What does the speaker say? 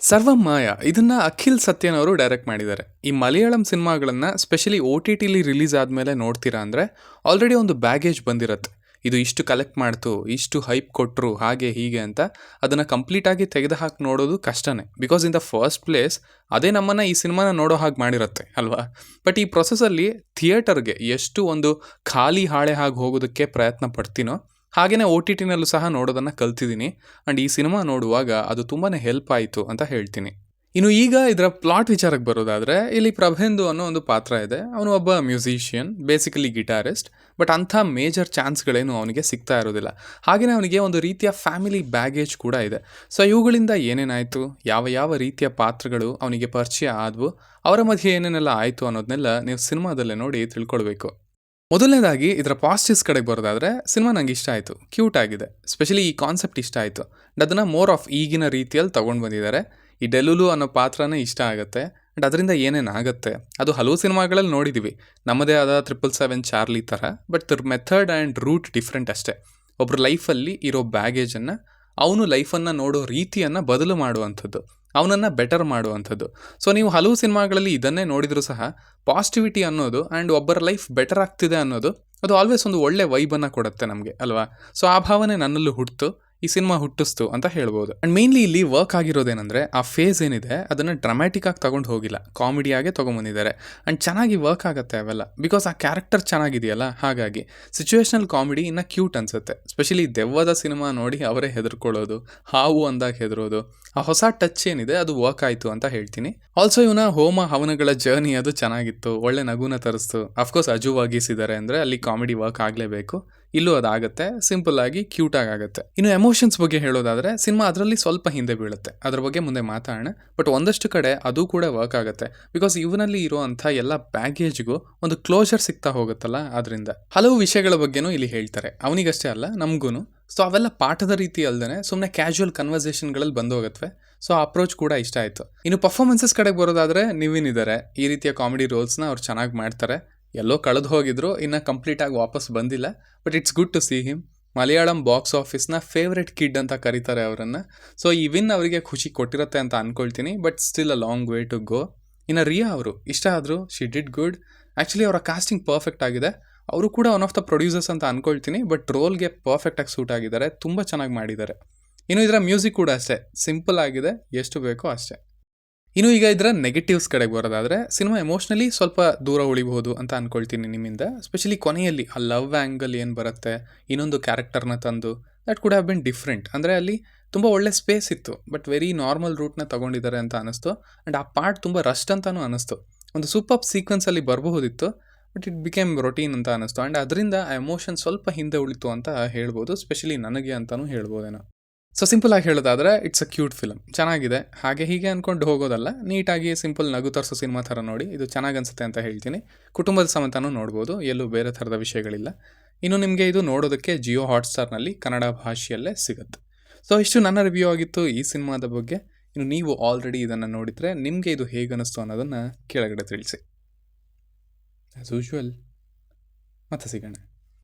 ಸರ್ವಮಾಯ ಇದನ್ನ ಅಖಿಲ್ ಸತ್ಯನ್ ಅವರು ಡೈರೆಕ್ಟ್ ಮಾಡಿದ್ದಾರೆ. ಈ ಮಲಯಾಳಂ ಸಿನಿಮಾಗಳನ್ನ ಸ್ಪೆಷಲಿ OTTಲಿ ರಿಲೀಸ್ ಆದಮೇಲೆ ನೋಡ್ತೀರಾ ಅಂದರೆ ಆಲ್ರೆಡಿ ಒಂದು ಬ್ಯಾಗೇಜ್ ಬಂದಿರುತ್ತೆ. ಇದು ಇಷ್ಟು ಕಲೆಕ್ಟ್ ಮಾಡ್ತು, ಇಷ್ಟು ಹೈಪ್ ಕೊಟ್ಟರು, ಹಾಗೆ ಹೀಗೆ ಅಂತ ಅದನ್ನು ಕಂಪ್ಲೀಟಾಗಿ ತೆಗೆದುಹಾಕಿ ನೋಡೋದು ಕಷ್ಟನೇ. Because in the first place ಅದೇ ನಮ್ಮನ್ನು ಈ ಸಿನಿಮಾನ ನೋಡೋ ಹಾಗೆ ಮಾಡಿರುತ್ತೆ ಅಲ್ವಾ. ಬಟ್ ಈ ಪ್ರೊಸೆಸಲ್ಲಿ ಥಿಯೇಟರ್ಗೆ ಎಷ್ಟು ಒಂದು ಖಾಲಿ ಹಾಳೆ ಹಾಗೆ ಹೋಗೋದಕ್ಕೆ ಪ್ರಯತ್ನ ಪಡ್ತೀನೋ ಹಾಗೆಯೇ OTTನಲ್ಲೂ ಸಹ ನೋಡೋದನ್ನು ಕಲ್ತಿದ್ದೀನಿ. ಆ್ಯಂಡ್ ಈ ಸಿನಿಮಾ ನೋಡುವಾಗ ಅದು ತುಂಬಾ ಹೆಲ್ಪ್ ಆಯಿತು ಅಂತ ಹೇಳ್ತೀನಿ. ಇನ್ನು ಈಗ ಇದರ ಪ್ಲಾಟ್ ವಿಚಾರಕ್ಕೆ ಬರೋದಾದರೆ, ಇಲ್ಲಿ ಪ್ರಭೇಂದು ಅನ್ನೋ ಒಂದು ಪಾತ್ರ ಇದೆ. ಅವನು ಒಬ್ಬ ಮ್ಯೂಸಿಷಿಯನ್, ಬೇಸಿಕಲಿ ಗಿಟಾರಿಸ್ಟ್. ಬಟ್ ಅಂಥ ಮೇಜರ್ ಚಾನ್ಸ್ಗಳೇನು ಅವನಿಗೆ ಸಿಗ್ತಾ ಇರೋದಿಲ್ಲ. ಹಾಗೆಯೇ ಅವನಿಗೆ ಒಂದು ರೀತಿಯ ಫ್ಯಾಮಿಲಿ ಬ್ಯಾಗೇಜ್ ಕೂಡ ಇದೆ. ಸೊ ಇವುಗಳಿಂದ ಏನೇನಾಯಿತು, ಯಾವ ಯಾವ ರೀತಿಯ ಪಾತ್ರಗಳು ಅವನಿಗೆ ಪರಿಚಯ ಆದವು, ಅವರ ಮಧ್ಯೆ ಏನೇನೆಲ್ಲ ಆಯಿತು ಅನ್ನೋದನ್ನೆಲ್ಲ ನೀವು ಸಿನಿಮಾದಲ್ಲೇ ನೋಡಿ ತಿಳ್ಕೊಳ್ಬೇಕು. ಮೊದಲನೇದಾಗಿ ಇದರ ಪಾಸಿಟಿವ್ಸ್ ಕಡೆಗೆ ಬರೋದಾದರೆ, ಸಿನಿಮಾ ನಂಗೆ ಇಷ್ಟ ಆಯಿತು, ಕ್ಯೂಟ್ ಆಗಿದೆ. ಸ್ಪೆಷಲಿ ಈ ಕಾನ್ಸೆಪ್ಟ್ ಇಷ್ಟ ಆಯಿತು. ಅದನ್ನು ಮೋರ್ ಆಫ್ ಈಗಿನ ರೀತಿಯಲ್ಲಿ ತೊಗೊಂಡು ಬಂದಿದ್ದಾರೆ. ಈ ಡೆಲುಲು ಅನ್ನೋ ಪಾತ್ರನೇ ಇಷ್ಟ ಆಗುತ್ತೆ. ಆ್ಯಂಡ್ ಅದರಿಂದ ಏನೇನಾಗುತ್ತೆ ಅದು ಹಲವು ಸಿನಿಮಾಗಳಲ್ಲಿ ನೋಡಿದ್ದೀವಿ, ನಮ್ಮದೇ ಆದ 777 ಚಾರ್ಲಿ ಥರ. But their method and route different ಅಷ್ಟೇ. ಒಬ್ಬರ ಲೈಫಲ್ಲಿ ಇರೋ ಬ್ಯಾಗೇಜನ್ನು ಅವನು ಲೈಫನ್ನು ನೋಡೋ ರೀತಿಯನ್ನು ಬದಲು ಮಾಡುವಂಥದ್ದು, ಅವನನ್ನು ಬೆಟರ್ ಮಾಡುವಂಥದ್ದು. ಸೊ ನೀವು ಹಲವು ಸಿನಿಮಾಗಳಲ್ಲಿ ಇದನ್ನೇ ನೋಡಿದರೂ ಸಹ ಪಾಸಿಟಿವಿಟಿ ಅನ್ನೋದು ಆ್ಯಂಡ್ ಒಬ್ಬರ ಲೈಫ್ ಬೆಟರ್ ಆಗ್ತಿದೆ ಅನ್ನೋದು ಅದು ಆಲ್ವೇಸ್ ಒಂದು ಒಳ್ಳೆ ವೈಬನ್ನು ಕೊಡುತ್ತೆ ನಮಗೆ ಅಲ್ವಾ. ಸೊ ಆ ಭಾವನೆ ನನ್ನಲ್ಲೂ ಹುಟ್ಟಿತು, ಈ ಸಿನಿಮಾ ಹುಟ್ಟಿಸ್ತು ಅಂತ ಹೇಳ್ಬೋದು. ಆ್ಯಂಡ್ ಮೇನ್ಲಿ ಇಲ್ಲಿ ವರ್ಕ್ ಆಗಿರೋದೇನೆಂದರೆ, ಆ ಫೇಸ್ ಏನಿದೆ ಅದನ್ನು ಡ್ರಾಮ್ಯಾಟಿಕ್ಕಾಗಿ ತೊಗೊಂಡು ಹೋಗಿಲ್ಲ, ಕಾಮಿಡಿಯಾಗೆ ತೊಗೊಂಬಂದಿದ್ದಾರೆ. ಆ್ಯಂಡ್ ಚೆನ್ನಾಗಿ ವರ್ಕ್ ಆಗುತ್ತೆ ಅವೆಲ್ಲ, ಬಿಕಾಸ್ ಆ ಕ್ಯಾರೆಕ್ಟರ್ ಚೆನ್ನಾಗಿದೆಯಲ್ಲ. ಹಾಗಾಗಿ ಸಿಚುವೇಶನಲ್ ಕಾಮಿಡಿ ಇನ್ನು ಕ್ಯೂಟ್ ಅನಿಸುತ್ತೆ. ಸ್ಪೆಷಲಿ ದೆವ್ವದ ಸಿನಿಮಾ ನೋಡಿ ಅವರೇ ಹೆದರ್ಕೊಳ್ಳೋದು, ಹಾವು ಅಂದಾಗ ಹೆದರೋದು, ಆ ಹೊಸ ಟಚ್ ಏನಿದೆ ಅದು ವರ್ಕ್ ಆಯಿತು ಅಂತ ಹೇಳ್ತೀನಿ. ಆಲ್ಸೋ ಇವನ ಹೋಮ ಹವನಗಳ ಜರ್ನಿ ಅದು ಚೆನ್ನಾಗಿತ್ತು, ಒಳ್ಳೆ ನಗುನ ತರಿಸ್ತು. ಅಫ್ಕೋರ್ಸ್ ಅಜು ವರ್ಗೀಸಿದ್ದಾರೆ ಅಂದರೆ ಅಲ್ಲಿ ಕಾಮಿಡಿ ವರ್ಕ್ ಆಗಲೇಬೇಕು. ಇಲ್ಲೂ ಅದಾಗುತ್ತೆ, ಸಿಂಪಲ್ ಆಗಿ ಕ್ಯೂಟಾಗಿ ಆಗುತ್ತೆ. ಇನ್ನು ಎಮೋಷನ್ಸ್ ಬಗ್ಗೆ ಹೇಳೋದಾದರೆ, ಸಿನಿಮಾ ಅದರಲ್ಲಿ ಸ್ವಲ್ಪ ಹಿಂದೆ ಬೀಳುತ್ತೆ, ಅದ್ರ ಬಗ್ಗೆ ಮುಂದೆ ಮಾತಾಡೋಣ. ಬಟ್ ಒಂದಷ್ಟು ಕಡೆ ಅದು ಕೂಡ ವರ್ಕ್ ಆಗುತ್ತೆ, ಬಿಕಾಸ್ ಇವನಲ್ಲಿ ಇರುವಂಥ ಎಲ್ಲ ಬ್ಯಾಗೇಜ್ಗೂ ಒಂದು ಕ್ಲೋಜರ್ ಸಿಗ್ತಾ ಹೋಗುತ್ತಲ್ಲ. ಅದರಿಂದ ಹಲವು ವಿಷಯಗಳ ಬಗ್ಗೆನೂ ಇಲ್ಲಿ ಹೇಳ್ತಾರೆ, ಅವನಿಗಷ್ಟೇ ಅಲ್ಲ ನಮಗೂ. ಸೊ ಅವೆಲ್ಲ ಪಾಠದ ರೀತಿ ಅಲ್ಲದೆ ಸುಮ್ಮನೆ ಕ್ಯಾಶುವಲ್ ಕನ್ವರ್ಸೇಷನ್ಗಳಲ್ಲಿ ಬಂದು ಹೋಗುತ್ತವೆ. ಸೊ ಆ ಅಪ್ರೋಚ್ ಕೂಡ ಇಷ್ಟ ಆಯಿತು. ಇನ್ನು ಪರ್ಫಾರ್ಮೆನ್ಸಸ್ ಕಡೆಗೆ ಬರೋದಾದರೆ, ನಿವಿನಿದ್ದಾರೆ, ಈ ರೀತಿಯ ಕಾಮಿಡಿ ರೋಲ್ಸ್ನ ಅವ್ರು ಚೆನ್ನಾಗಿ ಮಾಡ್ತಾರೆ. ಎಲ್ಲೋ ಕಳೆದು ಹೋಗಿದ್ರು, ಇನ್ನು ಕಂಪ್ಲೀಟಾಗಿ ವಾಪಸ್ ಬಂದಿಲ್ಲ. But it's good to see him. Malayalam box ಆಫೀಸ್ನ ಫೇವ್ರೆಟ್ ಕಿಡ್ ಅಂತ ಕರೀತಾರೆ ಅವರನ್ನು. ಸೊ ಈ ವಿನ್ ಅವರಿಗೆ ಖುಷಿ ಕೊಟ್ಟಿರುತ್ತೆ ಅಂತ ಅಂದ್ಕೊಳ್ತೀನಿ. But still a long way to go. ಇನ್ನು ರಿಯಾ ಅವರು ಇಷ್ಟ ಆದರು, ಶಿ ಡಿಡ್ ಗುಡ್. ಆ್ಯಕ್ಚುಲಿ ಅವರ ಕಾಸ್ಟಿಂಗ್ ಪರ್ಫೆಕ್ಟ್ ಆಗಿದೆ. ಅವರು ಕೂಡ ಒನ್ ಆಫ್ ದ ಪ್ರೊಡ್ಯೂಸರ್ಸ್ ಅಂತ ಅಂದ್ಕೊಳ್ತೀನಿ. ಬಟ್ ರೋಲ್ಗೆ ಪರ್ಫೆಕ್ಟಾಗಿ ಸೂಟ್ ಆಗಿದ್ದಾರೆ, ತುಂಬ ಚೆನ್ನಾಗಿ ಮಾಡಿದ್ದಾರೆ. ಇನ್ನು ಇದರ ಮ್ಯೂಸಿಕ್ ಕೂಡ ಅಷ್ಟೇ, ಸಿಂಪಲ್ ಆಗಿದೆ, ಎಷ್ಟು ಬೇಕೋ ಅಷ್ಟೇ. ಇನ್ನು ಈಗ ಇದರ ನೆಗೆಟಿವ್ಸ್ ಕಡೆಗೆ ಬರೋದಾದರೆ, ಸಿನಿಮಾ ಎಮೋಷ್ನಲಿ ಸ್ವಲ್ಪ ದೂರ ಉಳಿಬಹುದು ಅಂತ ಅಂದ್ಕೊಳ್ತೀನಿ ನಿಮ್ಮಿಂದ. ಸ್ಪೆಷಲಿ ಕೊನೆಯಲ್ಲಿ ಆ ಲವ್ ಆ್ಯಂಗಲ್ ಏನು ಬರುತ್ತೆ, ಇನ್ನೊಂದು ಕ್ಯಾರೆಕ್ಟರ್ನ ತಂದು, that could have been different. ಅಂದರೆ ಅಲ್ಲಿ ತುಂಬ ಒಳ್ಳೆ ಸ್ಪೇಸ್ ಇತ್ತು, ಬಟ್ ವೆರಿ ನಾರ್ಮಲ್ ರೂಟ್ನ ತೊಗೊಂಡಿದ್ದಾರೆ ಅಂತ ಅನ್ನಿಸ್ತು. ಆ್ಯಂಡ್ ಆ ಪಾರ್ಟ್ ತುಂಬ ರಸ್ಟ್ ಅಂತಲೂ ಅನ್ನಿಸ್ತು. ಒಂದು ಸೂಪರ್ ಸೀಕ್ವೆನ್ಸಲ್ಲಿ ಬರಬಹುದಿತ್ತು, ಬಟ್ ಇಟ್ ಬಿಕೇಮ್ ರೊಟೀನ್ ಅಂತ ಅನ್ನಿಸ್ತು. ಆ್ಯಂಡ್ ಅದರಿಂದ ಆ ಎಮೋಷನ್ ಸ್ವಲ್ಪ ಹಿಂದೆ ಉಳಿತು ಅಂತ ಹೇಳ್ಬೋದು, ಸ್ಪೆಷಲಿ ನನಗೆ ಅಂತಲೂ ಹೇಳ್ಬೋದೇನೋ. ಸೊ ಸಿಂಪಲ್ ಆಗಿ ಹೇಳೋದಾದರೆ, ಇಟ್ಸ್ ಅ ಕ್ಯೂಟ್ ಫಿಲಮ್, ಚೆನ್ನಾಗಿದೆ. ಹಾಗೆ ಹೀಗೆ ಅಂದ್ಕೊಂಡು ಹೋಗೋದಲ್ಲ, ನೀಟಾಗಿ ಸಿಂಪಲ್ ನಗು ತರಿಸೋ ಸಿನಿಮಾ ಥರ ನೋಡಿ, ಇದು ಚೆನ್ನಾಗಿ ಅನಿಸುತ್ತೆ ಅಂತ ಹೇಳ್ತೀನಿ. ಕುಟುಂಬದ ಸಮೇತನೂ ನೋಡ್ಬೋದು, ಎಲ್ಲೂ ಬೇರೆ ಥರದ ವಿಷಯಗಳಿಲ್ಲ. ಇನ್ನು ನಿಮಗೆ ಇದು ನೋಡೋದಕ್ಕೆ ಜಿಯೋ ಹಾಟ್ಸ್ಟಾರ್ನಲ್ಲಿ ಕನ್ನಡ ಭಾಷೆಯಲ್ಲೇ ಸಿಗುತ್ತೆ. ಸೊ ಇಷ್ಟು ನನ್ನ ರಿವ್ಯೂ ಆಗಿತ್ತು ಈ ಸಿನಿಮಾದ ಬಗ್ಗೆ. ಇನ್ನು ನೀವು ಆಲ್ರೆಡಿ ಇದನ್ನು ನೋಡಿದರೆ ನಿಮಗೆ ಇದು ಹೇಗೆ ಅನ್ನಿಸ್ತು ಅನ್ನೋದನ್ನು ಕೆಳಗಡೆ ತಿಳಿಸಿ. ಆ್ಯಸ್ ಯೂಶ್ವಲ್ ಮತ್ತೆ ಸಿಗೋಣ.